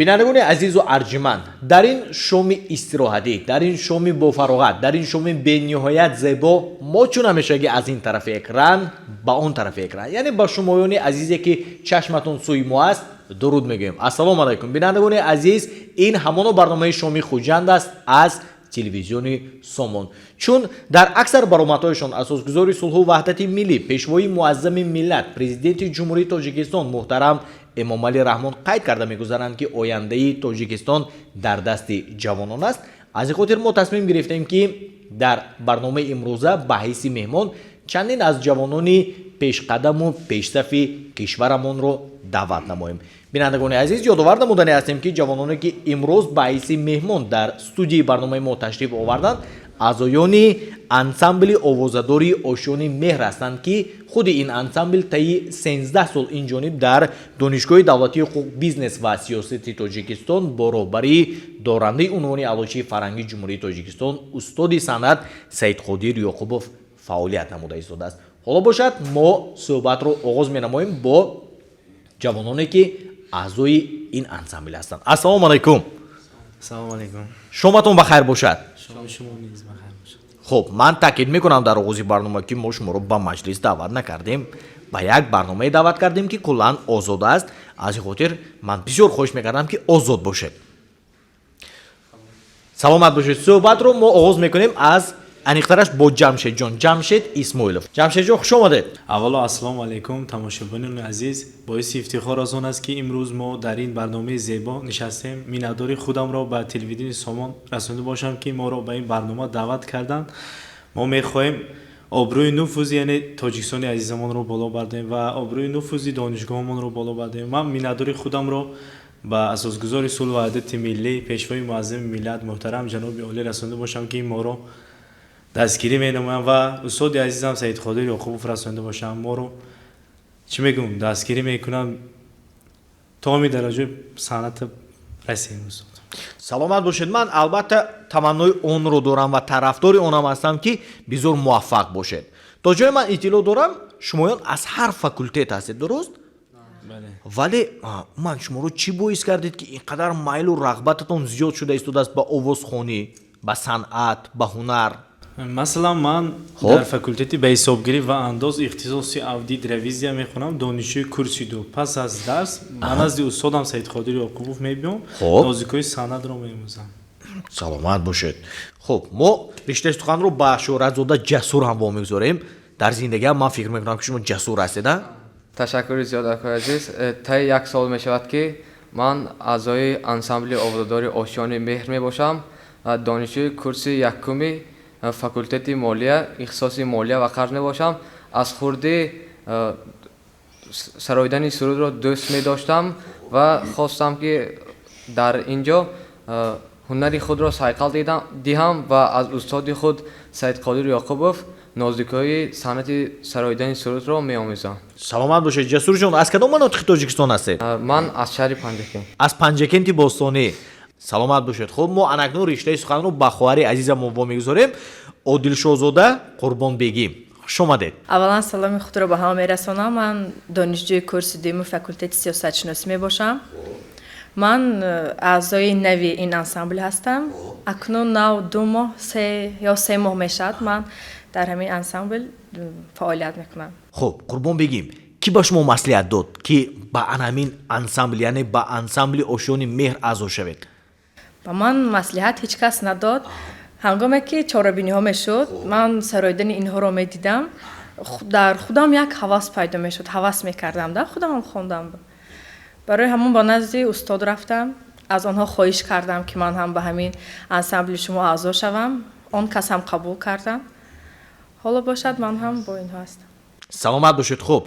бинандагони азизу арҷиманд, дар ин шоми истироҳатӣ, дар ин шоми бофароғат, дар ин шоми бениҳоят зебо мо чун ҳамешагӣ аз ин тарафи экран ба он тарафи экран, яъне ба шумоёни азизе ки чашматон сӯи мо аст дуруд мегӯем. Ассалому алайкум бинандагони азиз, ин ҳамоно барномаи шоми хуҷанд аст аз телевизиони Сомон. Чун дар аксар баромадҳояшон асосгузори сулҳу ваҳдати миллӣ, пешвои муаззами миллат, президенти ҷумҳурии Тоҷикистон муҳтарам Эмомалӣ Раҳмон қайд карда мегузаранд ки ояндаи Тоҷикистон дар дасти ҷавонон аст. Аз ин хотир мо тасмим гирифтем ки дар барномаи имрӯза ба ҳайси меҳмон чандин аз ҷавонони пешқадаму пешсафи кишварамонро даъват намоем. бинандагони азиз, ёдовар намудане ҳастем ки ҷавононе ки имрӯз ба ҳайси меҳмон дар студияи барномаи мо ташриф оварданд аъзоёни ансамбли овозадори ошёни меҳр ҳастанд ки худи ин ансамбл таи 13 сол инҷониб дар донишгоҳи давлатии ҳуқуқ, бизнес ва сиёсати Тоҷикистон бо роҳбарии дорандаи унвони аълочии фарҳангии ҷумҳурии Тоҷикистон устоди санъат Саидқодир Ёқубов фаъолият намуда истодааст. ҳоло бошад мо суҳбатро оғоз менамоем бо ҷавононе ки аъзои ин ансамбл ҳастанд. Ассалому алайкум. Салому алайкум. Шоматон бахайр бошад. Шоми шумо низ бахайр бошад. хуб, ман таъкид мекунам дар оғози барнома ки мо шуморо ба маҷлис даъват накардем, ба як барномае даъват кардем ки куллан озод аст. аз ин хотир ман бисёр хоҳиш мекардам ки озод бошед. саломат бошед. суҳбатро мо оғоз мекунем аз аниқтараш бо Ҷамшедҷон, Ҷамшед Исмоилов. Ҷамшедҷон, хуш омадед. аввало ассалому алайкум тамошобинони азиз, боиси ифтихор аз он аст ки имрӯз мо дар ин барномаи зебо нишастем. Миннатдори худамро ба телевиденияи Сомон расонда бошам ки моро ба ин барнома даъват карданд. мо мехоҳем обрӯи нуфузи яъне Тоҷикистони азизамонро боло бардем ва обрӯи нуфузи донишгоҳамонро боло бардем. ман миннатдори худамро ба асосгузори сулҳу ваҳдати миллӣ, пешвои муаззами миллат муҳтарам ҷаноби олӣ расонда бошам ки моро дастгирӣ менамоям ва устоди азизам Саидқодир Ёқубов расонда бошам. моро чӣ мегӯм дастгирӣ мекунам то ҳамин дараҷаи санъат расем. саломат бошед. ман албатта таманнои онро дорам ва тарафдори онам ҳастам ки бисёр муваффақ бошед. то ҷое ман иттилоъ дорам шумоён аз ҳар факултет ҳастед, дуруст? вале ман шуморо чӣ боис кардед ки инқадар майлу рағбататон зиёд шуда истодааст ба овозхонӣ, ба санъат, ба ҳунар? масалан ман дар факултети баҳисобгирӣ ва андоз ихтисоси авдид ревизия мехонам, донишҷӯи курси ду. пас аз дарс ба назди устодам Саидқодир Ёқубов мебиём, нозикҳои санъатро меомӯзам. саломат бошед. хуб, мо риштаи суханро ба Шӯҳратзода Ҷасур ҳам вомегузорем. дар зиндагиам ман фикр мекунам ки шумо ҷасур ҳастед. ташаккури зиёд акои азиз. таи як сол мешавад ки ман аъзои ансамбли овозадори ошёни меҳр мебошам, донишҷӯи курси якуми факултети молия, ихтисоси молия ва қарз мебошам. аз хурдӣ сароидани сурудро дӯст медоштам ва хостам ки дар инҷо ҳунари худро сайқал диҳам ва аз устоди худ Саидқодир Ёқубов нозикҳои санъати сароидани сурудро меомӯзам. саломат бошед. ҷасурҷон, аз кадом манотиқи Тоҷикистон ҳастед? ман аз шаҳри Панҷакент. аз Панҷакенти Бостонӣ. саломат бошед. хуб, мо анакнун риштаи суханро ба хоҳари азизамон вомегузорем, Одилшоҳзода Қурбонбегӣ. хуш омадед. аввалан саломи худро ба ҳама мерасонам. ман донишҷӯи курси дуюми факултети сиёсатшиносӣ мебошам. ман аъзои нави ин ансамбл ҳастам. акнун нав 2 моҳ ё 3 моҳ мешавад ман дар ҳамин ансамбл фаъолият мекунам. хуб, Қурбонбегӣ, кӣ ба шумо маслиҳат дод ки ба анамин ансамбл, яъне ба ансамбли ошёни меҳр аъзо шавед? ба ман маслиҳат ҳеҷ кас надод. ҳангоме ки чорабиниҳо мешуд, ман сароидани инҳоро медидам, дар худам як ҳавас пайдо мешуд, ҳавас мекардам, дар худамам хондам. барои ҳамон ба назди устод рафтам, аз онҳо хоҳиш кардам ки ман ҳам ба ҳамин ансамбли шумо аъзо шавам. он кас ҳам қабул карданд. ҳоло бошад ман ҳам бо инҳо ҳастам. саломат бошед. хуб,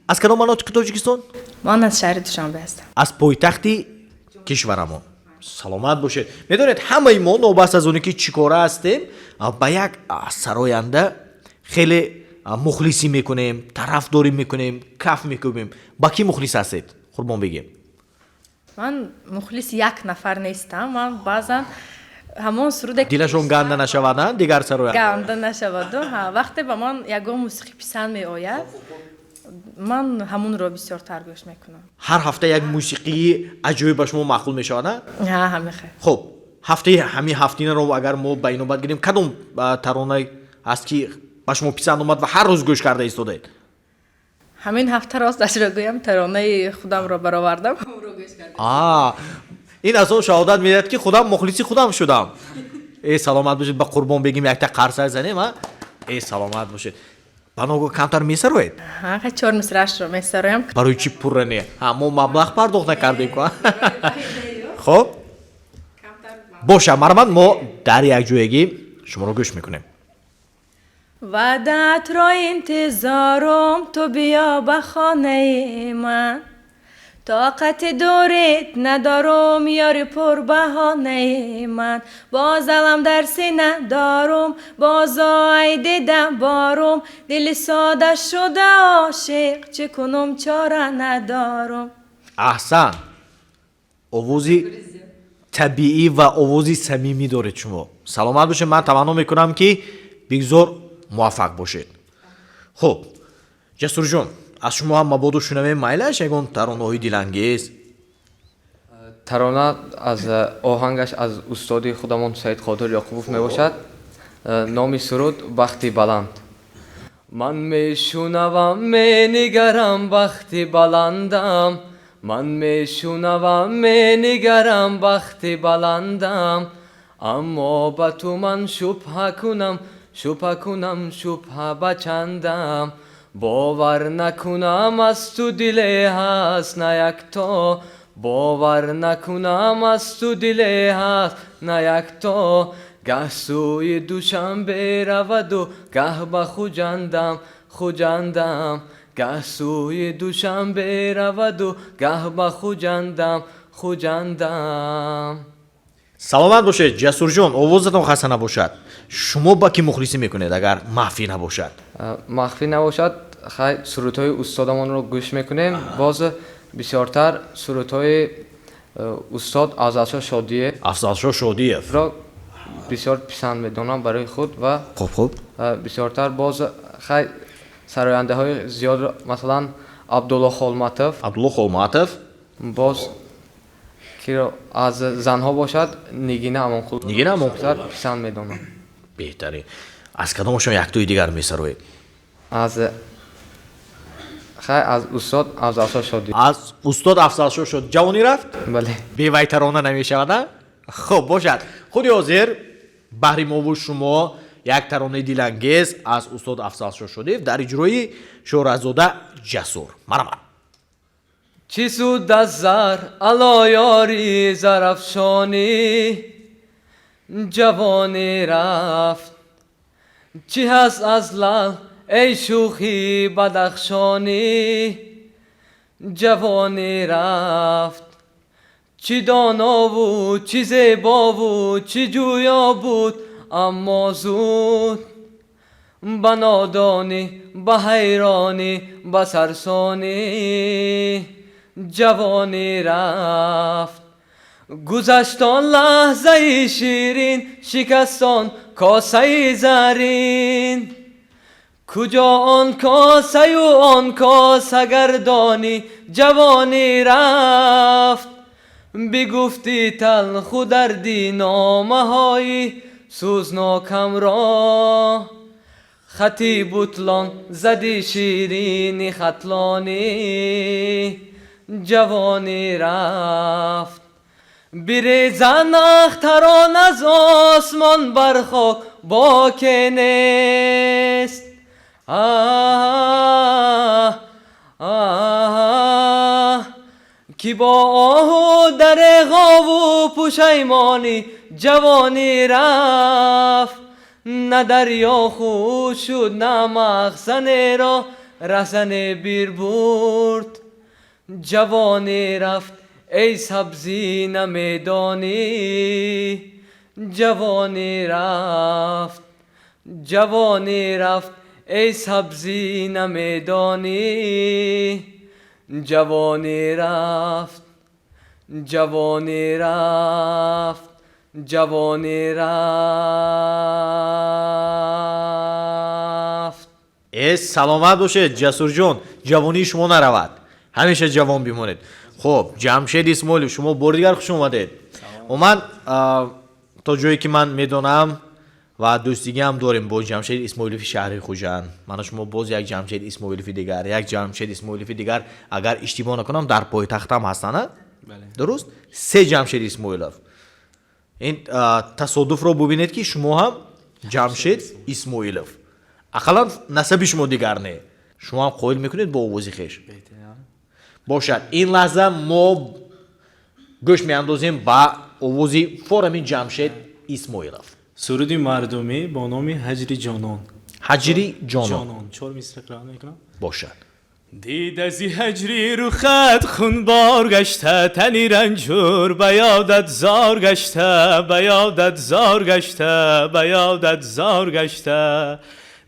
аз кадом манотиқи Тоҷикистон? ман аз шаҳри Душанбе ҳастам. аз пойтахти кишварамон. саломат бошед. медонед ҳамаи мо нобаст аз оне ки чӣ кора ҳастем, ба як сароянда хеле мухлисӣ мекунем, тарафдорӣ мекунем, каф мекӯбем. ба кӣ мухлис ҳастед? Қурбонбегӣ. ман мухлис як нафар нестам. ман баъзан ҳамон суруде дилашон ганда нашавад, дигар сароянд ганда нашаваду. вақте ба ман ягон мусиқӣ писанд меояд, ман ҳамунро бисёртар гӯш мекунам. ҳар ҳафта як мусиқии аҷоиб ба шумо махлул мешавад, а? ҳа ҳамихе. хуб ҳафтаи ҳамин ҳафтинаро агар мо ба инобат гирем, кадом таронае ҳаст ки ба шумо писанд омад ва ҳар рӯз гӯш карда истодаед? ҳамин ҳафта росташро гӯям, таронаи худамро баровардам. ин аз он шаҳодат медиҳад ки худам мухлиси худам шудам. Саломат бошед, ба Қурбон бегим якта қарсак занем, а? Саломат бошед. ба ногоҳ камтар месароед? ҳа 4 мисраашро месароям. барои чӣ пурра не? Мо маблағ пардохт накардем ку. хуб боша, мармад мо дар якҷоягӣ шуморо гӯш мекунем. ваъдатро интизорум, ту биё ба хонаи ман. тоқати дурит надорум, ёри пурбаҳонаи ман. боз алам дар сина дорум, бозо ай дидам борум. дили сода шуда ошиқ, чӣ кунум чора надорум. аҳсан, овози табиӣ ва овози самимӣ доред шумо. Саломат бошед, ман таманно мекунам ки бигзор муваффақ бошед. хуб Ҷасурҷон, аз шумо ҳам мабодо шунавем майлаш ягон таронаҳои дилангез? тарона аз оҳангаш аз устоди худамон Саид Қодир Ёқубов мебошад. номи суруд бахти баланд. ман мешунавам, менигарам, бахти баландам. ман мешунавам, менигарам, бахти баландам. аммо ба ту ман шубҳа кунам, шубҳа ба чандам. бовар накунам аз ту диле ҳаст на якто. бовар накунам аз ту диле ҳаст на якто. гаҳ сӯи душанбе раваду гаҳ ба хуҷандам. гаҳ сӯи душанбе раваду гаҳ ба хуҷандам. саломат бошед Ҷасурҷон, овозатон хаста набошад. шумо ба ки мухлисӣ мекунед агар маҳфӣ набошад? махфӣ набошад, хай сурудҳои устодамонро гӯш мекунем. боз бисёртар сурудҳои устод Афзалшоҳ Шодиев. Афзалшоҳ Шодиевро бисёр писанд медонам барои худ ва хуб бисёртар боз хай сарояндаҳои зиёд, масалан Абдулло Холматов. боз ки аз занҳо бошад Нигина Амонқулло писанд медонам. беҳтарин. аз кадомашон яктои дигар месароед? аз устод Афзалшоҳ Шодиев. аз устод Афзалшоҳ Шодиев. ҷавонӣ рафт? бале. бевай тарона намешавад, а? хуб бошад. худи ҳозир баҳри мо бу шумо як таронаи дилангез аз устод Афзалшоҳ Шодиев дар иҷрои Шӯҳратзода Ҷасур. марҳамат. چی سود از زر علا یاری زرافشانی جوانی رفت. چی هست از لعل ای شوخی بدخشانی جوانی رفت. چی دانا بود چی زیبا بود چی جویا بود اما زود به نادانی به حیرانی به سرسانی جوانی رفت. گذشتان لحظه شیرین شکستان کاسه زرین. کجا آن کاسه و آن کاسه گردانی جوانی رفت. بگفتی تلخ و دردی نامه های سوزناکم را. خطی بطلان زدی شیرینی خطلانی جوانی رفت. بریزن اختران از آسمان بر خاک باکی نیست. کی با آه و دریغا و پشیمانی جوانی رفت. نه دریا خوش شد نه مخزن را رهزن بیر برد. جوانی رفت ای سبزی نمیدانی جوانی رفت. جوانی رفت ای سبزی نمیدانی جوانی رفت. جوانی رفت. جوانی رفت. саломат бошед ҷасурҷон, ҷавонии шумо наравад, ҳамеша ҷавон бимонед. хуб, ҷамшед исмоилов, шумо бори дигар хуш омадед. ман то ҷое ки ман медонам ва дӯстигиам дорем бо ҷамшед исмоилови шаҳри хуҷанд. мана шумо боз як ҷамшед исмоилови дигар, як ҷамшед исмоилови дигар, агар иштибоҳ накунам дар пойтахтам ҳастанд, дуруст? се ҷамшед исмоилов. ин тасодуфро бубинед ки шумо ҳам ҷамшед исмоилов, ақаллан насаби шумо дигар не, шумо ҳам қоил мекунед бо овози хеш. бошад, ин лаҳза мо гӯш меандозем ба овози форами ҷамшед исмоилов. суруди мардумӣ бо номи ҳаҷри ҷонон. ҳаҷри ҷонон. ҷонон 4 мисра қироат мекунам. бошад. دید از هجری رو خط خونبار گشته تنی رنجور به یادت زار گشته به یادت زار گشته به یادت زار گشته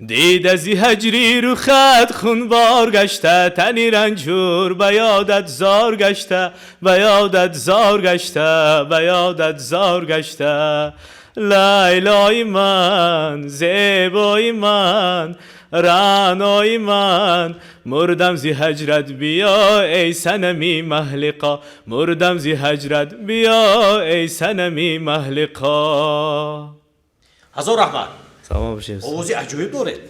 دید از هجری رو خط خونبار گشته تنی رنجور به یادت زار گشته به یادت زار گشته به یادت زار گشته لیلای من زیبای من رعنای من مردم زی هجرت بیا ای سنمی محلقا مردم زی هجرت بیا ای سنمی محلقا. ҳазор раҳмат. سلام باشید. овози аҷоиб доред,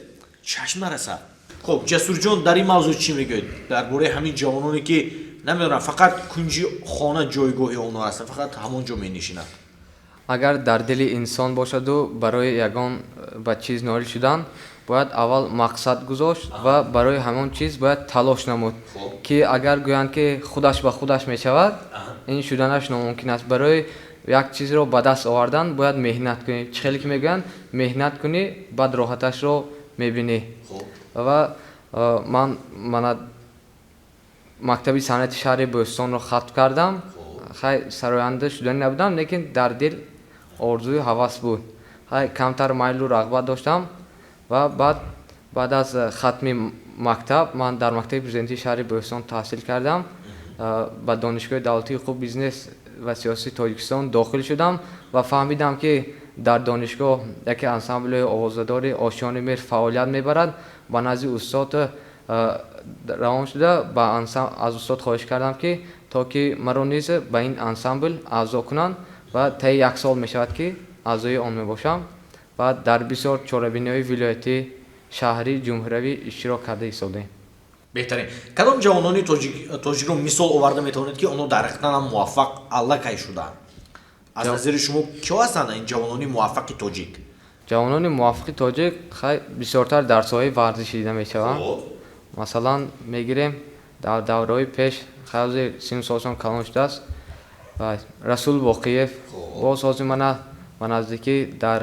чашм нарасад. хуб, ҷасурҷон дар ин мавзӯъ чӣ мегӯед дар бораи ҳамин ҷавононе ки намедонам фақат кунҷи хона ҷойгоҳи онҳо ҳастанд, фақат ҳамон ҷо менишинанд? агар дар дили инсон бошаду барои ягон ба чиз ноил шудан бояд аввал мақсад гузошт ва барои ҳамон чиз бояд талош намуд ки агар гӯянд ки худаш ба худаш мешавад ин шуданаш номумкин аст. барои як чизро ба даст овардан бояд меҳнат кунӣ. чӣ хеле ки мегӯянд меҳнат кунӣ баъд роҳаташро мебинӣ. ва мана мактаби санъати шаҳри бӯстонро хатм кардам. хай сароянда шудани набудам, лекин дар дил орзуи ҳавас буд. хай камтар майлу рағбат доштам ва баъд аз хатми мактаб ман дар мактаби президентии шаҳри бӯстон таҳсил кардам. ба донишгоҳи давлатии ҳуқуқи бизнес ва сиёсати тоҷикистон дохил шудам ва фаҳмидам ки дар донишгоҳ яке ансамблҳои овоздори ошиёни меҳр фаъолият мебарад. ба назди устод равон шуда аз устод хоҳиш кардам ки то ки маро низ ба ин ансамбл аъзо кунанд ва таи 1 сол мешавад ки аъзои он мебошам ва дар бисёр чорабиниҳои вилоятӣ шаҳрӣ ҷумҳуриявӣ иштирок карда истодаем. беҳтарин. кадом ҷавонони тоҷикро мисол оварда метавонед ки онҳо дар рафтанам муваффақ аллакай шуданд? аз назари шумо киё ҳастанд ин ҷавонони муваффақи тоҷик? ҷавонони муваффақи тоҷик хай бисёртар дар соҳаи варзишӣ дида мешаванд. масалан мегирем дар давраҳои пеш хеле сину солшон калон шудааст. расул боқиев боз ҳозир мана ба наздикӣ дар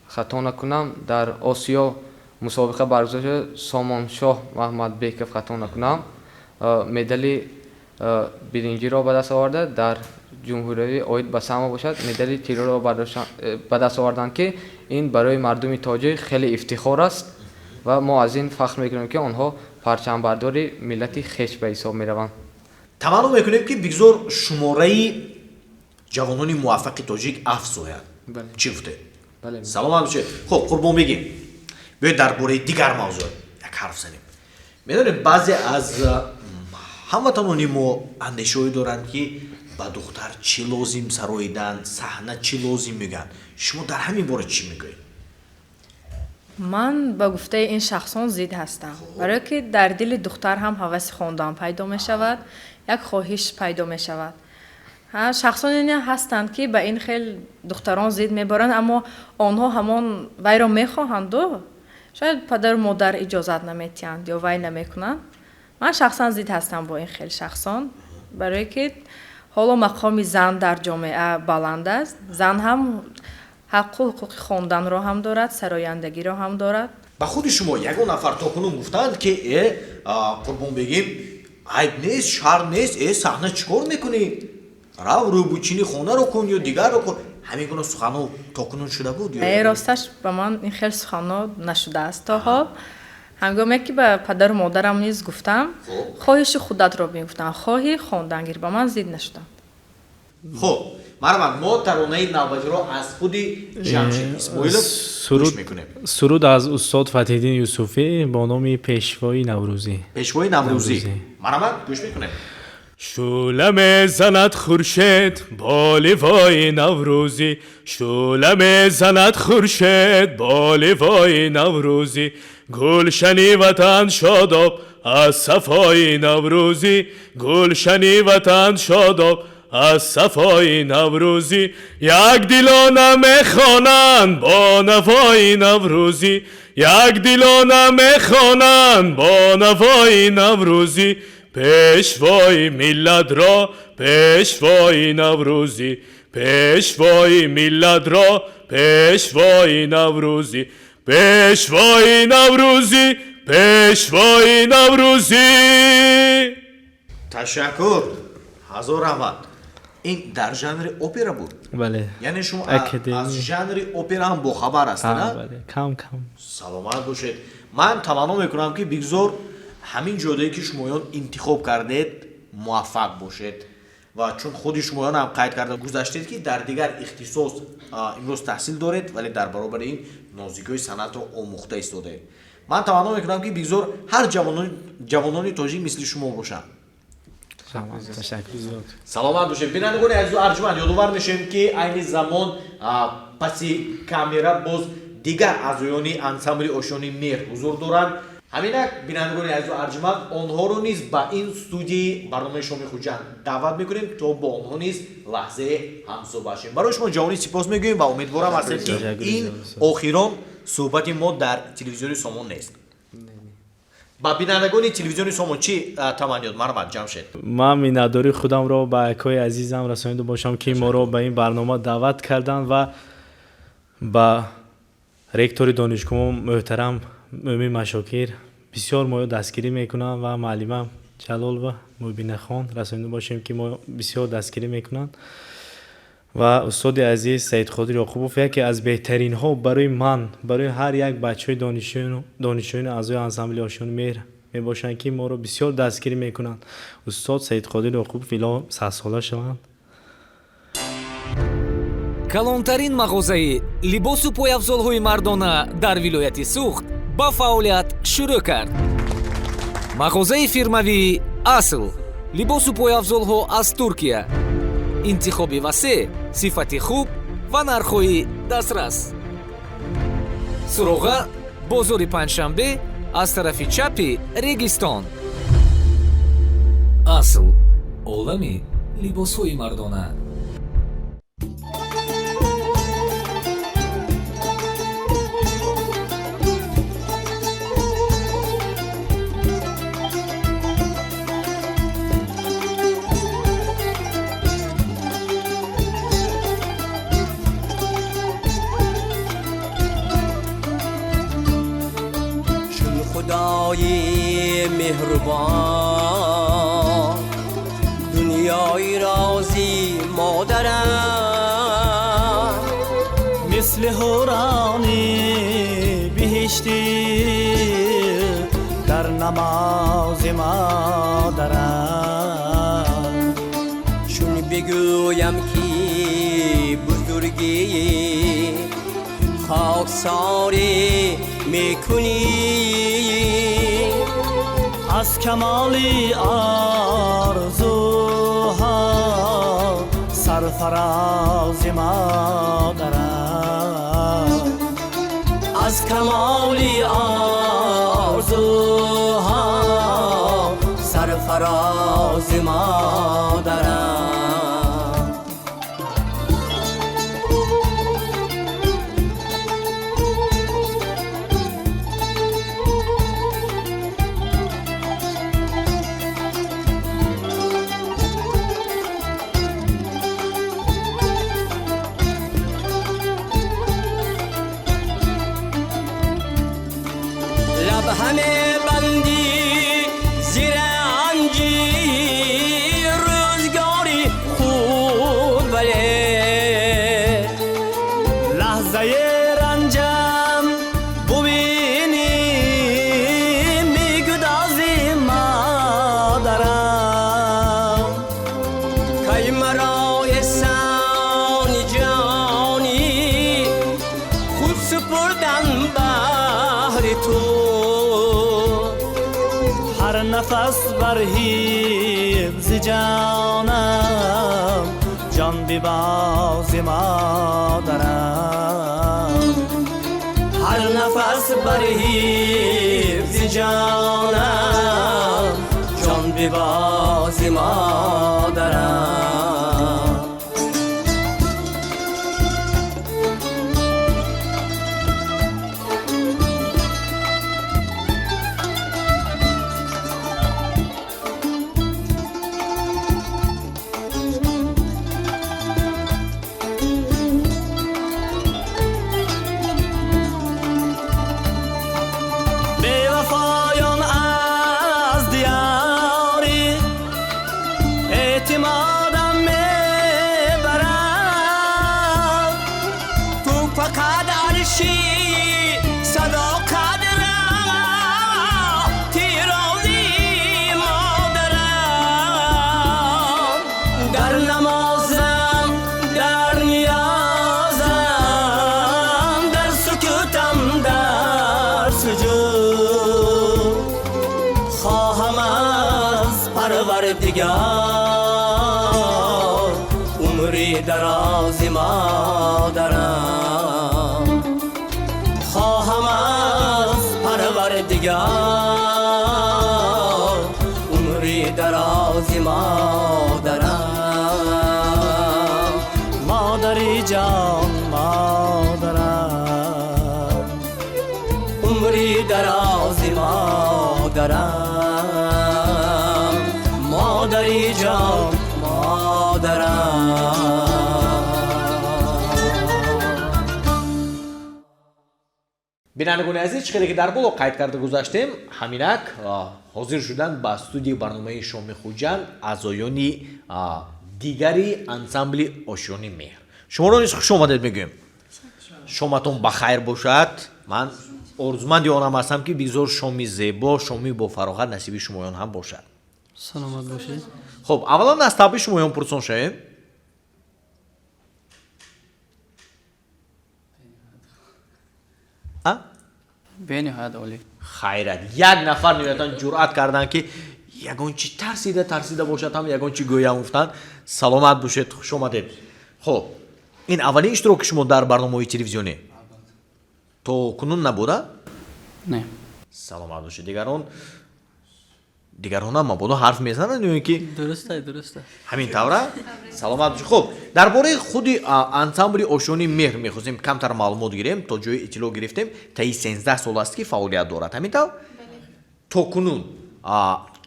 хато накунам дар осиё мусобиқа баргузор шуда сомоншоҳ маҳмадбеков хато накунам медали биринҷиро ба даст оварда дар ҷумҳуриявӣ оид ба сама бошад медали тироро ба даст оварданд ки ин барои мардуми тоҷик хеле ифтихор аст ва мо аз ин фахр мекунем ки онҳо парчамбардори миллати хеш ба ҳисоб мераванд. таманно мекунем ки бигзор шумораи ҷавонони муваффақи тоҷик афзояд. чӣ гуфтед? саломат бошед. хуб, қурбон бегим, биёед дар бораи дигар мавзӯъ як ҳарф занем. медонем баъзе аз ҳамватанони мо андешаҳое доранд ки ба духтар чӣ лозим сароидан, саҳна чӣ лозим мегӯянд. шумо дар ҳамин бора чӣ мегӯед? ман ба гуфтаи ин шахсон зид ҳастам, барое ки дар дили духтар ҳам ҳаваси хондан пайдо мешавад, як хоҳиш пайдо мешавад. шахсоне ҳастанд ки ба ин хел духтарон зид мебаранд, аммо онҳо ҳамон вайро мехоҳанду шояд падару модар иҷозат наметиҳанд ё вай намекунанд. ман шахсан зид ҳастам бо ин хел шахсон, барое ки ҳоло мақоми зан дар ҷомеа баланд аст. зан ҳам ҳаққу ҳуқуқи хонданро ҳам дорад, сарояндагиро ҳам дорад. ба худи шумо ягон нафар токунун гуфтанд ки қурбон бегим айб нест, шар нест, саҳна чӣ кор мекунӣ? рав рӯбучини хонаро кун ё дигарро кун. ҳамин гуна суханҳо токунун шуда буд? росташ ба ман ин хел суханҳо нашудааст то ҳол. ҳангоме ки ба падару модарам низ гуфтам, хоҳиши худатро мегуфтам, хоҳӣ хондангир, ба ман зид нашуданд. хуб, марван мо таронаи навбатиро аз худи ҷамшид исмоилов гӯш мекунем. суруд аз устод Фатҳиддин Юсуфӣ бо номи Пешвои Наврӯзӣ. пешвои наврӯзӣ марван гӯш мекунем. شعله میزند خورشید با لوای نوروزی شعله میزند خورشید با لوای نوروزی گلشنی وطن شاداب از صفای نوروزی گلشنی وطن شاداب از صفای نوروزی یک دلانه میخوانند با نوای نوروزی یک دلانه میخوانند با نوای نوروزی پیشوای ملت را پیشوای نوروزی پیشوای ملت را پیشوای نوروزی پیشوای نوروزی پیشوای نوروزی. ташаккур ҳазор раҳмат. ин дар жанри опера буд. بله яъне шумо Академи. аз жанри опера ҳам бохабар ҳастед. بله کم کم саломат бошед. ман таманно мекунам ки бигзор ҳамин ҷодае ки шумоён интихоб кардед муваффақ бошед ва чун худи шумоён ҳам қайд карда гузаштед ки дар дигар ихтисос имрӯз таҳсил доред вале дар баробари ин нозикиҳои санъатро омӯхта истодаед. ман таманно мекунам ки бигзор ҳар ҷавонони тоҷик мисли шумо бошанд. تشکر زیاد. саломат бошед. бинандагони азизу арҷуманд ёдовар мешавем ки айни замон паси камера боз дигар аъзоёни ансамбли ошёни меҳр ҳузур доранд. ҳаминак бинандагони азизу арҷуманд онҳоро низ ба ин студияи барномаи шоми хуҷанд даъват мекунем то бо онҳо низ лаҳзае ҳамсуҳбат шавем. барои шумо ҷавонӣ сипос мегӯем ва умедворам ҳастем ки ин охирон суҳбати мо дар телевизиони Сомон нест. ба бинандагони телевизиони Сомон чӣ таманниёт марҳамат ҷамшед? ман миннатдори худамро ба акои азизам расонида бошам ки моро ба ин барнома даъват карданд ва ба ректори донишгоҳ муҳтарам мӯмин машокир бисёр мо дастгирӣ мекунанд ва муаллимам ҷалолова мубинахон расонида бошем ки мо бисёр дастгирӣ мекунанд ва устоди азиз Саидқодир Ёқубов яке аз беҳтаринҳо барои ман барои ҳар як бачаҳои донишҷӯёни аъзои ансамбли ошёни меҳр мебошанд ки моро бисёр дастгирӣ мекунанд. устод Саидқодир Ёқубов ило 100 сола шаванд. калонтарин мағозаи либосу пойафзолҳои мардона дар вилояти Суғд ба фаъолият шурӯъ кард. мағозаи фирмавии Асл либосу пойафзолҳо аз Туркия. интихоби васеъ, сифати хуб ва нархҳои дастрас. суроға бозори панҷшанбе аз тарафи чапи регистон. Асл олами либосҳои мардона. خدای مهربان دنیای رازی مادرم مثل هورانی بهشتی در نماز مادرم چون بگویم که بزرگی خاکساری میکنی از کمالی آرزوها سرفراز مادرم از کمالی آرزوها سرفراز مادرم همه بندی زیر انجیر روزگاری هر نفس بر حفظ جانم جان بباز مادرم هر نفس بر حفظ جانم جان بباز مادرم عمری دراز مادرم خواهم از پروردگار عمری دراز مادرم مادری جان مادرم عمری دراز مادرم مادری جان مادرم бинандагони азиз чиқдре ки дар боло қайд карда гузаштем ҳаминак ҳозир шудан ба студияи барномаи шоми хуҷанд аъзоёни дигари ансамбли ошёни меҳр. шуморо низ хуш омадед мегӯем. шоматон ба хайр бошад. ман орзуманди онам ҳастам ки бигзор шоми зебо, шоми бо фароғат насиби шумоён ҳам бошад. саломат бошед. хуб, аввалан аз табби шумоён пурсон шавем. бениҳоят олӣ. хайрат, як нафар ниҳоятан ҷуръат карданд ки ягон чи тарсида бошад ҳам ягон чи гӯям гуфтанд. саломат бошед, хуш омадед. хуб, ин аввалин иштироки шумо дар барномаҳои телевизионӣ то кунун набуда? не. саломат бошед. дигарон ҳам мабодо ҳарф мезананд ё ин ки дурусте ҳамин тавра? саломат бошед. хуб, дар бораи худи ансамбли ошёни меҳр мехостем камтар маълумот гирем. то ҷои иттилоъ гирифтем таи 13 сол аст ки фаъолият дорад. ҳамин тав? то кунун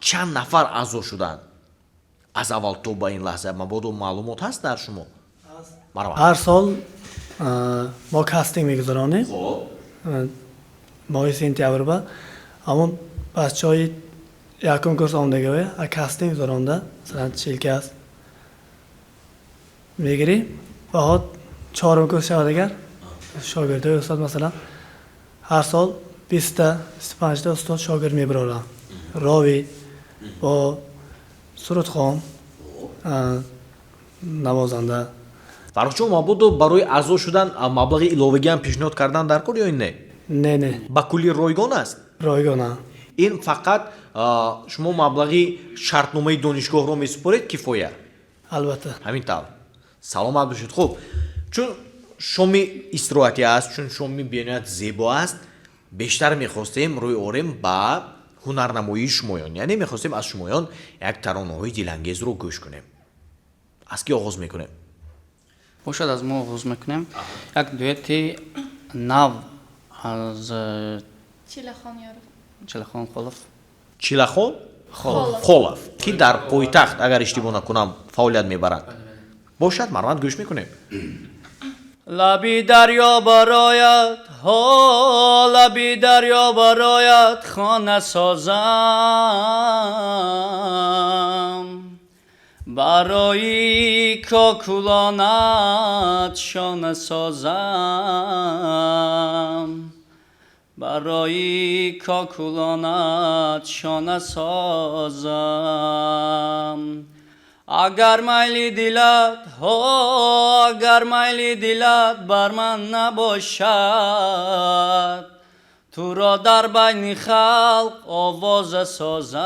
чанд нафар аъзо шуданд? аз аввал то ба ин лаҳза мабодо маълумот ҳаст дар шумо? ҳар сол мо кастинг мегузаронем моҳи сентябр аммо бачаҳои якум курс омадагӣ кастинг гузаронда масалан 40 кас мегирем баҳод чорум курс шавад агар шогирдои устод масалан ҳар сол 20-25 устод шогирд мебарорам. рови бо сурудхон навозанда. фаррухҷон, мабодо барои аъзо шудан маблағи иловагӣ ҳам пешниҳод кардан дар кор ё ин не? Не. ба кулли ройгон аст? Ройгона. ин фақат шумо маблағи шартномаи донишгоҳро месупоред кифоя? Албатта. ҳамин тавр. саломат бошед. хуб, чун шоми истироҳатӣ аст, чун шоми бениҳоят зебо аст, бештар мехостем рӯй орем ба ҳунарнамоии шумоён. яъне мехостем аз шумоён як таронаҳои дилангезро гӯш кунем. аз ки оғоз мекунем? бошад аз мо оғоз мекунем. як дуэти нав аз чилахон холов. чилахон холов ки дар пойтахт агар иштибоҳ накунам фаъолият мебаранд. бошад, марванд гӯш мекунем. лаби дарё бароят лаби дарё бароят хона созам барои кокулонат шона созам барои кокулонат шона созам агар майли дилат бар ман набошад تو را در بین خلق آواز سازم،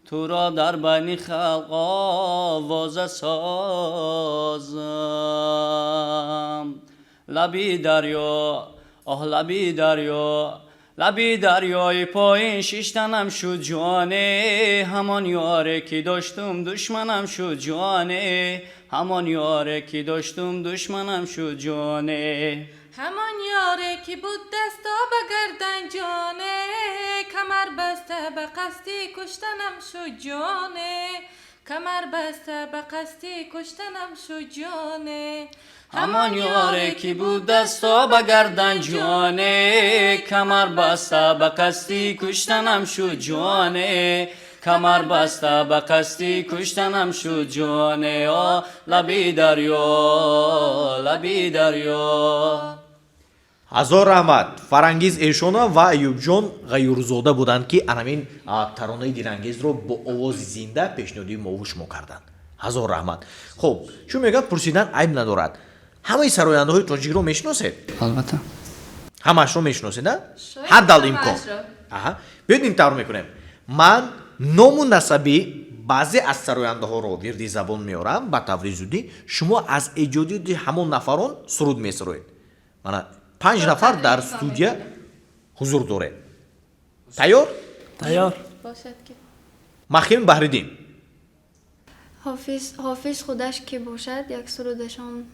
تو را در بین خلق آواز سازم. لبی دریا آه لبی دریا، لبی دریای پایین شیشتنم شد جوانه، همان یاره که داشتم دشمنم شد جوانه، همان یاره که داشتم دشمنم شد جوانه. همان یاره که بود دستا به گردن جانه، کمر بسته به قصدی کشتنم شد جانه، کمر بسته به قصدی کشتنم شد جانه. همان یاره که بود دستا به گردن جانه، کمر بسته به قصدی کشتنم شد جانه، کمر بسته به قصدی کشتنم شد جانه. آه لبی دریا لبی دریا. ҳазор раҳмат. Фарангиз Эшона ва Аюбҷон Ғаюрзода буданд ки анамин таронаи дилангезро бо овози зинда пешниҳоди мову шумо карданд. ҳазор раҳмат. хуб, чӣ мегӯяд пурсидан айб надорад. ҳамаи сарояндаҳои тоҷикро мешиносед? البته ҳамаашро мешиносед, а? ҳаддал имкон. Аҳа. Биёед ин тавр мекунем. Ман ному насаби баъзе аз сарояндаҳоро вирди забон меорам ба таври зудӣ. Шумо аз эҷодиёти ҳамон нафарон суруд месароед. Мана 5 нафар дар студия ҳузур доред. Тайёр? تیار. باشد که махим баҳриддин. حافظ خودش که باشد یک سرودشان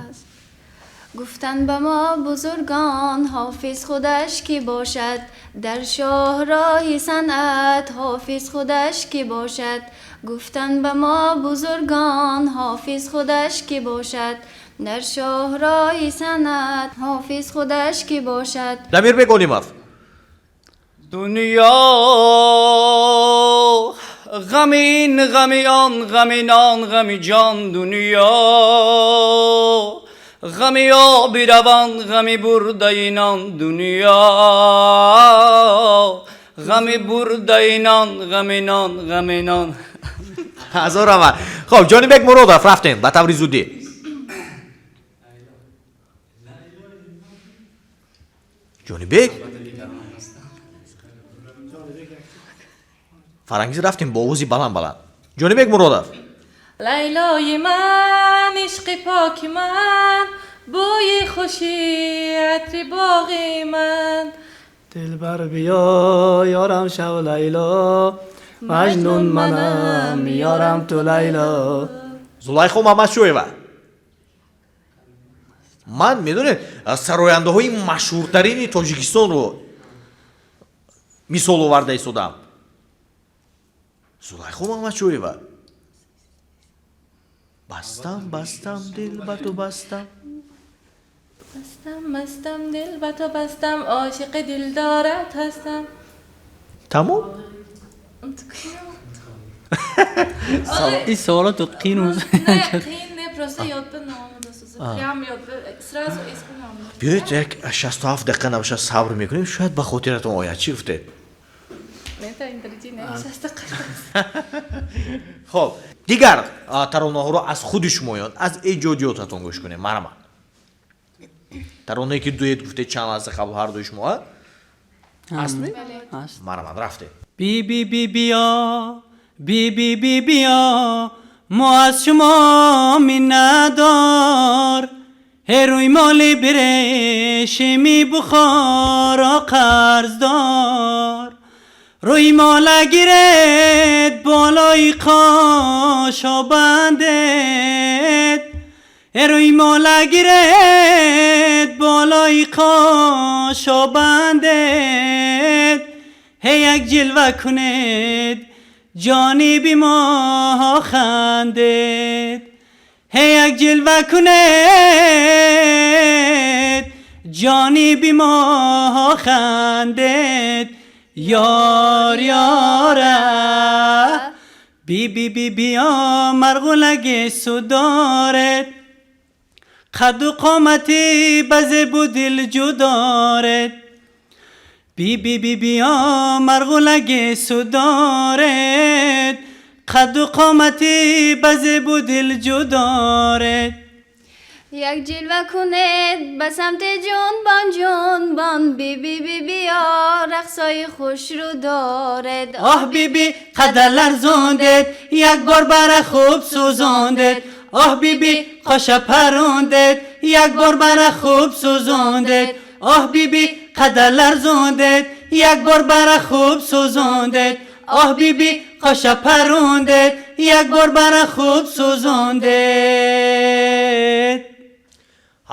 است. گفتن به ما بزرگان حافظ خودش که باشد، در شاهراه صنعت حافظ خودش که باشد. گفتن به ما بزرگان حافظ خودش که باشد، در شاهراه صنعت حافظ خودش که باشد. дамирбек олимов. دنیا غمین غمیان غمینان غمی جان، دنیا غمی آبی روان غمی برده اینان، دنیا غمی برده اینان غمینان غمینان. ҳазор раҳмат. хуб, ҷонибек муродов рафтем ба таври зудӣ. ҷонибек фарангиз рафтем бо овози баланд баланд. ҷонибек муродов. لیلای من عشق پاک من، بوی خوشی عطر باغ من. دلبر بیا یارم شو لیلا، مجنون منم یارم تو لیلا. зулайхо маҳмадшоева. ман медонед сарояндаҳои машҳуртарини тоҷикистонро мисол оварда истодам. зулайхо маҳмадшоева. бастам бастам дил ба ту бастам. بستم بستم دل به تو بستم، عاشق دلدارت هستم. тамом. این سوالات تو قینوز نه قین نه پروسه یاد به نام دست خیام یاد به سراز و اسم نام. биёед як 67 дақиқа набаша сабр мекунем, шояд ба хотиратон ояд. чӣ гуфтед? نه تا اینتلیجی نه شسته قشنگ. хуб, дигар таронаҳоро аз худи шумоён, аз эҷодиётатон гӯш кунем. марҳамат. таронае ки дует гуфтед чанд лаҳза қабл ҳар дуи шумо ҳастми? марҳамат, рафтед. بی بی بی بیا بی بی بی بیا، ما از شما می ندار، هروی مالی برش می بخارا قرض دار. روی مال گیرد بالای قاشا بندد، هروی مال گیرد بالای قاشا بندد. هی یک جلوه کنید جانبی ما خندید، هی یک جلوه کنید جانبی ما خندید. یار یاره بی بی بی بیا، مرغولگ سودارد، قد و قامتی بزه بودل جدارد. بی بی بی بیا، مرغولگ سودارد، قد و قامتی بزه بودل جدارد. یک جلوه کنید به سمت جنبان بی بی بی بیا رقصای خوش رو دارد. آه بی بی قدر لرزوندید یک بار بر خوب سوزوندید. آه بی بی خوش پروندید یک بار بر خوب سوزوندید. آه بی بی قدر لرزوندید یک بار بر خوب سوزوندید. آه بی بی خوش پروندید یک بار بر خوب سوزوندید.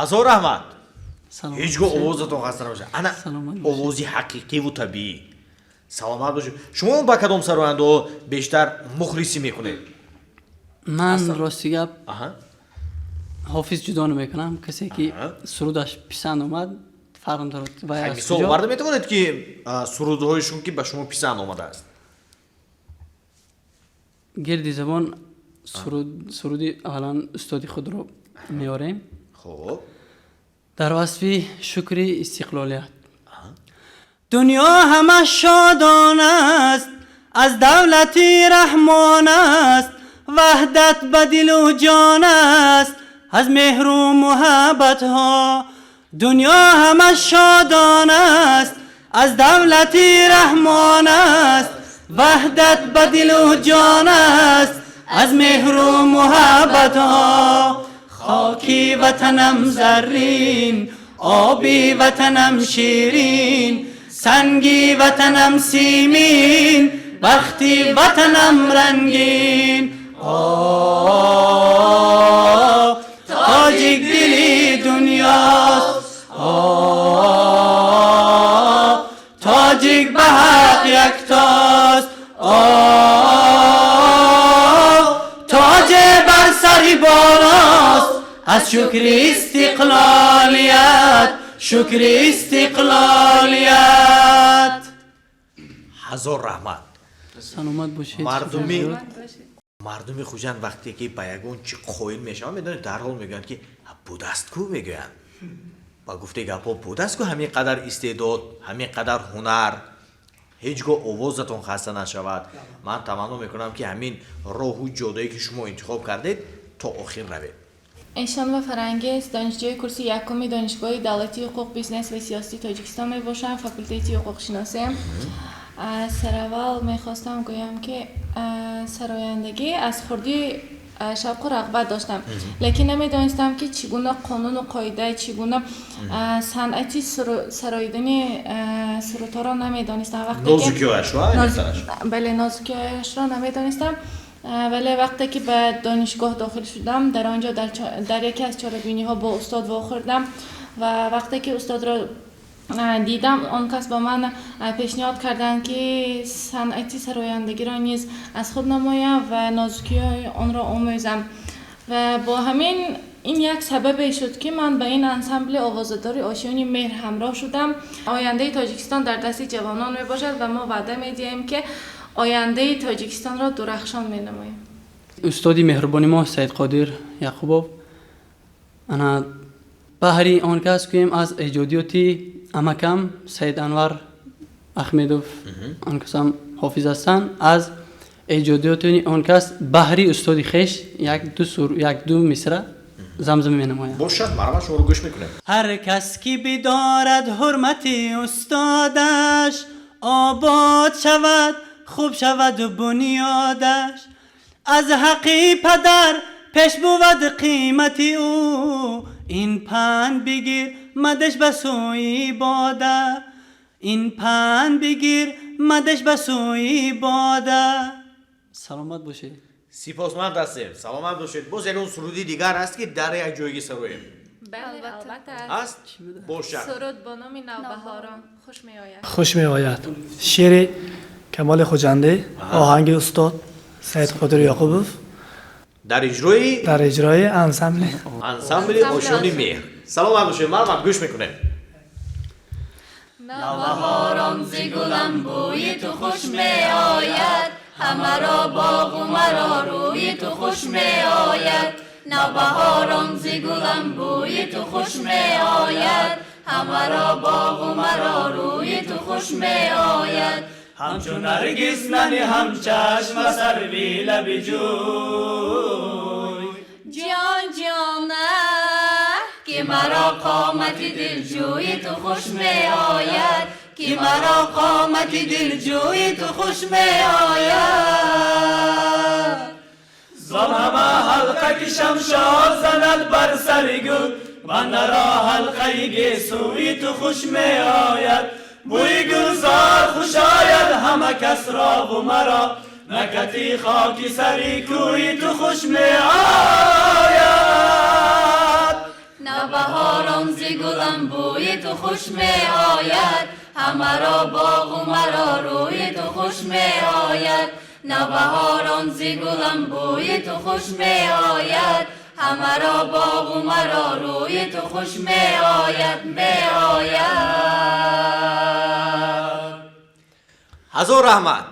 ҳазор раҳмат. Салом. ҳеҷ гоҳ овозатон хаста набошад. Ана Саломат овози ҳақиқиву табиӣ. саломат бошед. шумо ба кадом сарояндаҳо бештар мухлисӣ мекунед? من راستی گپ аҳа حافظ جدا نمیکنم. کسی که سرودش پسند اومد فرق دارد. و از мисол کجا оварда метавонед ки сурудҳоишон ки ба шумо писанд омадааст? گردی زبان سرودی اولا استادی خود رو میاریم хуб در وصف شکری استقلالیت. دنیا همه شادان است از دولتی رحمان است. وحدت به دل و جان است از مهر و محبت ها. دنیا همه شادان است از دولتی رحمان است. وحدت به دل و جان است از مهر و محبت ها. خاکی وطنم زرین آبی وطنم شیرین. سنگی وطنم سیمین بختی وطنم رنگین. تاجیک دلی دنیاست. تاجیک به حق یکتاست. تاج بر سری بالاست از شکر استقلالیت. شکر استقلالیت. ҳазор раҳмат. سلامت باشید. мардуми хуҷанд вақте ки ба ягон чӣ қоил мешаванд медонед дарҳол мегӯянд ки будаст ку мегӯянд. ба гуфте гапҳо будаст ку ҳамин қадар истеъдод ҳамин қадар ҳунар ҳеҷ гоҳ овозатон хаста нашавад. ман таманно мекунам ки ҳамин роҳу ҷодае ки шумо интихоб кардед то охир равед. اشان فرنگیز دانشجوی کورس یکمی دانشگاه دولتی حقوق بیزنس و سیاسی تاجیکستان می باشم. فاکولته حقوق شناسی. سراول میخواستم گویم که سرایندگی از خردی شوق و رغبت داشتم، لیکن نمیدانستم که چگونه قانون و قاعده چگونه صنعتی سراییدن سروتا را نمیدانستم. نازکی‌هایش را بله نازکی‌هایش را نمیدانستم. ولی وقتی که به دانشگاه داخل شدم در آنجا در یکی از چاره‌بینی ها با استاد واخوردم و وقتی که استاد را دیدم آن کس با من پیشنهاد کردند که صنعتی سرایندگی را نیز از خود نمایم و نازکی‌های آن را آموزم و با همین این یک سبب شد که من به این انسامبل آوازه‌داری آشیان مهر همراه شدم. آینده تاجیکستان در دست جوانان می باشد و ما وعده می دهیم که آینده تاجیکستان را درخشان می نماییم. استادی مهربانی ما سید قادر یعقوبov انا بهری آن کس کیم از ایجادیاتی امکم سید انور احمدوف آن کس هم حافظ هستند. از ایجادیاتی آن کس بهری استادی خیش یک دو مصرع زمزمه می نماید. باشد مرا شما رو گوش میکنم. هر کس کی بدارد حرمتی استادش آباد شود خوب شود و بنیادش. از حقی پدر پیش بود قیمتی او. این پند بگیر مدش به سوی باده. این پند بگیر مدش به سوی باده. سلامت باشید. سپاسمند هستیم. سلامت باشید. باز اون سرودی دیگر است که در یک جایگی سرویم. بله البته است. باشد. سرود با نام نوبهاران خوش می آید. خوش می آید. شعر کمال خوجنده، آهنگ استاد سید قادر یعقوبov در اجرای انسامبل آشیان مهر. سلام باشید. مرحبا گوش میکنیم. نوبهاران ز گلم بوی تو خوش می آید. همه را باغ و مرا روی تو خوش می آید. نوبهاران ز گلم بوی تو خوش می آید. همه را باغ و مرا روی تو خوش می آید. همچون نرگس ننی هم چشم سروی لب جوی. جان جانم مرا قامت دلجوی تو خوش می آید که مرا قامت دلجوی تو خوش می آید زان همه حلقه که شمشاد زند بر سر گل من را حلقه گیسوی تو خوش می آید بوی گلزار خوش آید همه کس را و مرا نکتی خاکی سری کوی تو خوش می آید نه بهاران ز گلم بوی تو خوش می آید همه را باغ و مرا روی تو خوش می آید نه بهاران ز گلم بوی تو خوش می آید همه را باغ و مرا روی تو خوش می آید می آید. ҳазор раҳмат.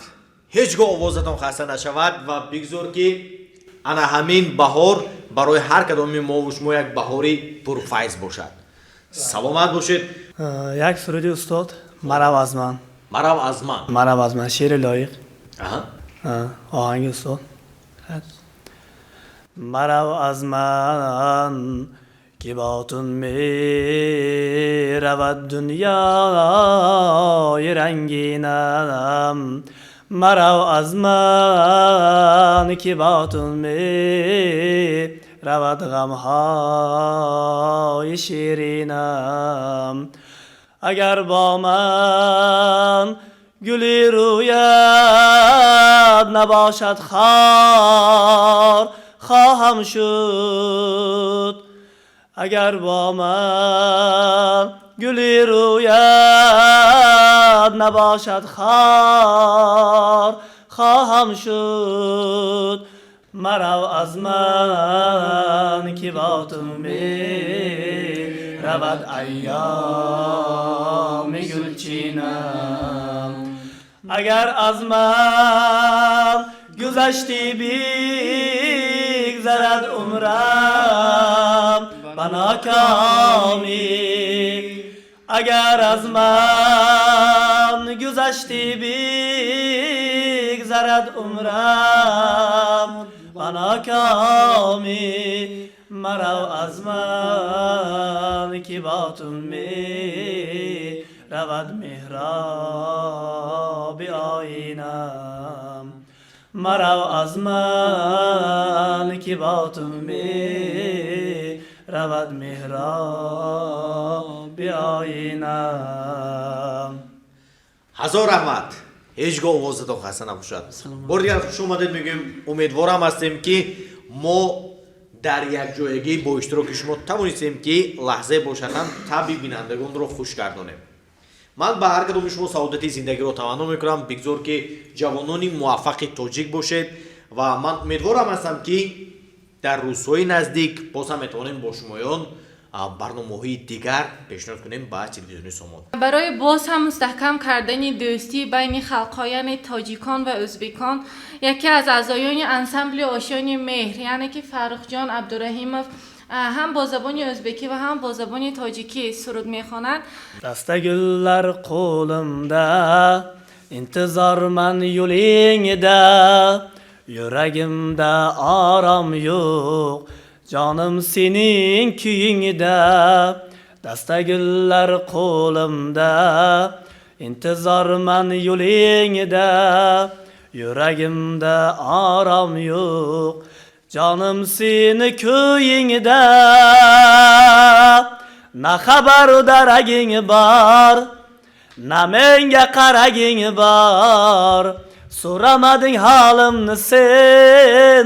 ҳеҷ гоҳ овозатон хаста нашавад ва бигзор ки ана ҳамин баҳор барои ҳар кадоми мову шумо як баҳори пурфайз бошад. саломат бошед. як суруди устод марав аз ман. марав аз ман. марав аз ман шеъри лоиқ. Аҳа. оҳанги устод. مرو از من که باتون می رود دنیای رنگینم مرو از من که باتون می رود غمهای شیرینم اگر با من گلی رویت نباشد خار خواهم شد اگر با من گلی رویت نباشد خار خواهم شد مرو از من که با تو می رود ایام گلچینم اگر از من گذشتی بگذرد عمرم به ناکامی اگر از من گذشتی بگذرد عمرم به ناکامی مرو از من که با تو می رود محراب آینم مرو از من که با تو می رود محراب آینم. ҳазор раҳмат. ҳеҷ гоҳ овозатон хаста набошад. бори дигар хуш омадед мегӯем. умедворам ҳастем ки мо дар якҷоягӣ бо иштироки шумо тавонистем ки лаҳзае бошатан таби бинандагонро хуш гардонем. ман ба ҳар кадоми шумо саодати зиндагиро таманно мекунам. бигзор ки ҷавонони муваффақи тоҷик бошед ва ман умедворам ҳастам ки дар рӯзҳои наздик боз ҳам метавонем бо шумоён барномаҳои дигар пешниҳод кунем ба телевизиони Сомон. برای باز هم مستحکم کردن دوستی بین خلق‌های تاجیکان و ازبکان یکی از اعضایان انسمبل آشیان مهر یعنی که فرخ جان عبدالرحیمov هم با زبان ازبکی و هم با زبان تاجیکی سرود می‌خواند. دسته گلlar qo'limda intizorman yo'lingda yuragimda orom yo'q jonim sening kuyingda dasta gullar qo'limda intizorman yo'lingda yuragimda orom yo'q jonim seni kuyingda na xabar daraging bor na menga qaraging bor so'ramading holimni sen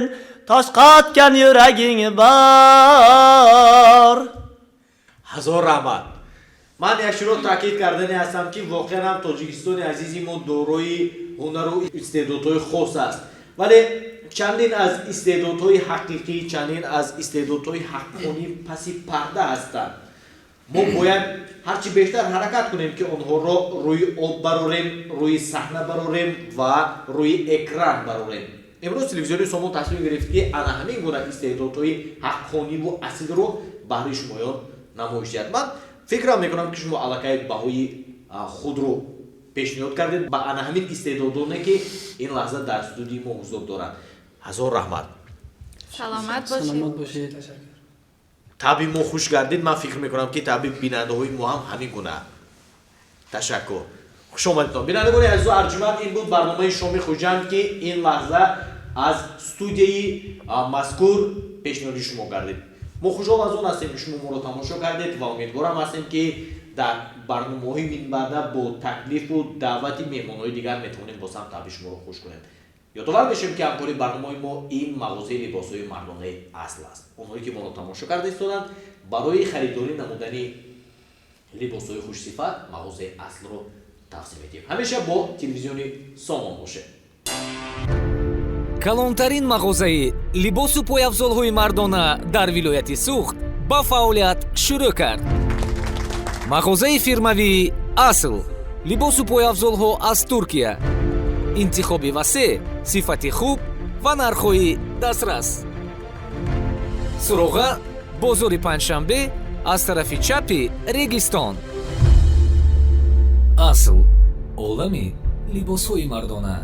tosh qotgan yuraging bor. ҳазор раҳмат. ман якчунон таъкид кардани ҳастам ки воқеан ҳам тоҷикистони азизи мо дорои ҳунару истеъдодҳои хос аст, вале чандин аз истеъдодҳои ҳақиқӣ, чандин аз истеъдодҳои ҳаққонӣ паси парда ҳастанд. мо бояд ҳарчи бештар ҳаракат кунем ки онҳоро рӯи об барорем, рӯи саҳна барорем ва рӯи экран барорем. имрӯз телевизиони Сомон тасмим гирифт ки ана ҳамин гуна истеъдодҳои ҳаққониву асилро баҳри шумоён намоиш диҳад. ман фикрам мекунам ки шумо аллакай баҳои худро пешниҳод кардед ба ана ҳамин истеъдодоне ки ин лаҳза дар студии мо ҳузур доранд. ҳазор раҳмат. سلامت سلامت باشید. باشید. таби мо хуш гардид. Ман фикр мекунам ки таби бинандаҳои мо ҳам ҳамин гуна. ташаккур. хуш омадед. бинандагони азизу арҷуманд, ин буд барномаи шоми хуҷанд ки ин лаҳза аз студияи мазкур пешниҳоди шумо гардид. мо хушҳол аз он ҳастем ки шумо моро тамошо кардед ва умедворам ҳастем ки дар барномаҳои минбаъда бо таклифу даъвати меҳмонҳои дигар метавонем боз ҳам таби шуморо хуш кунем. ёдовар мешавем ки ҳамкори барномаи мо ин мағозаи либосҳои мардонаи асл аст. онҳое ки моро тамошо карда истоданд, барои харидорӣ намудани либосҳои хушсифат мағозаи аслро тавсия медиҳем. ҳамеша бо телевизиони Сомон бошед. калонтарин мағозаи либосу пойафзолҳои мардона дар вилояти Суғд ба фаъолият шурӯъ кард. мағозаи фирмавии Асл, либосу пойафзолҳо аз Туркия. интихоби васеъ, сифати хуб ва нархҳои дастрас. суроға бозори панҷшанбе аз тарафи чапи Регистон. Асл, олами либосҳои мардона.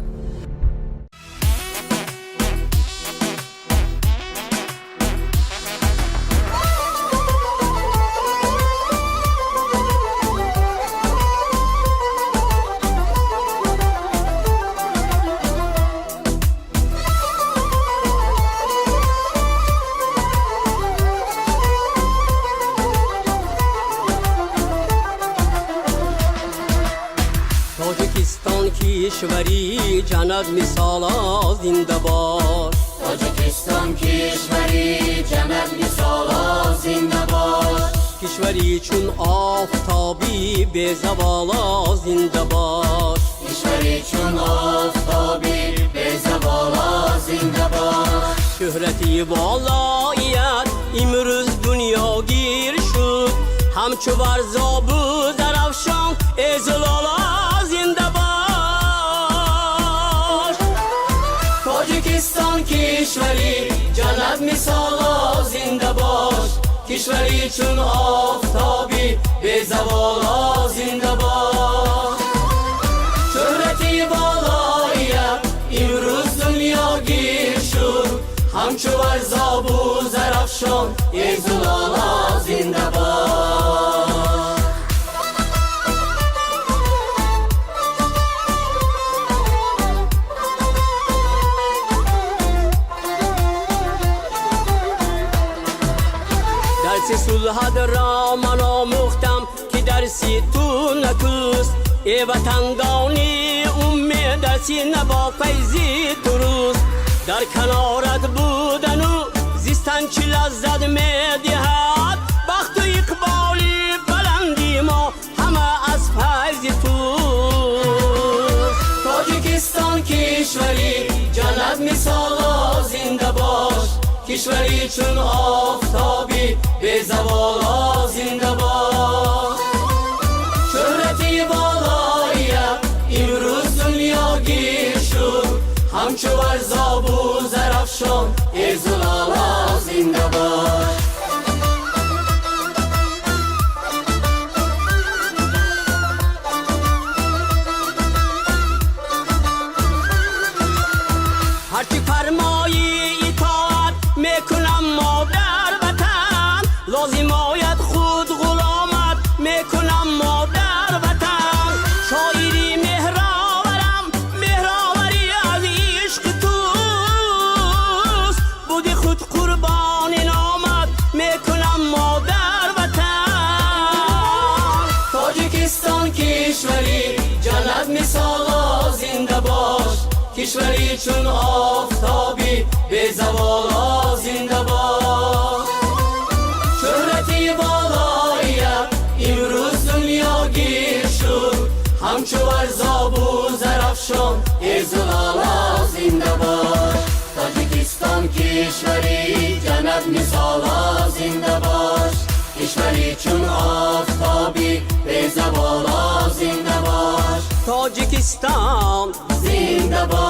کشوری جنت مثالا زنده باش. تاجیکستان کشوری جنت مثالا زنده باش. کشوری چون آفتابی به زوالا زنده باش. کشوری چون آفتابی به زوالا زنده باش. شهرتی والایت امروز دنیا گیر شد، همچو ورزاب و درفشان ازلالا زنده باش. تاجیکستان کشوری جنت مثالا زنده باش. کشوری چون آفتابی به زوالا زنده باش. شهرتی والایت امروز دنیا گیر شد، همچو ورزاب و زرفشان ازلالا زنده باش. درس صلح را من آموختم که درسی تو نکوست، ای وطندانی امید درسی نبا فیضی درست. در کنارت بودن و زیستن چی لذت میدهد، بخت و اقبالی بلندی ما همه از فیض توست. تاجیکستان کشوری جنت مثالا زنده باش. کشوری چون آفتابی به زوالا زنده باش. شهرتی والایت امروز دنیا گیر شد، همچو ورزاب و زرفشان ازلالا زنده باش. هرچی فرمایی اطاعت میکنم مادر وطن، لازم آید خود غلامت میکنم مادر وطن. شاعری مهراورم مهراوری از عشق توست، بودی خود قربان نامت میکنم مادر وطن. تاجیکستان کشوری جنت مثالا زنده باش. کشوری چون آفتابی به زوالا زنده باش. شهرتی والایت امروز دنیا گیر شد، همچو ورزاب و زرفشان ازلالا زنده باش. تاجیکستان کشوری جنت مثالا زنده باش. کشوری چون آفتابی به زوالا زنده باش. تاجیکستان زنده باش.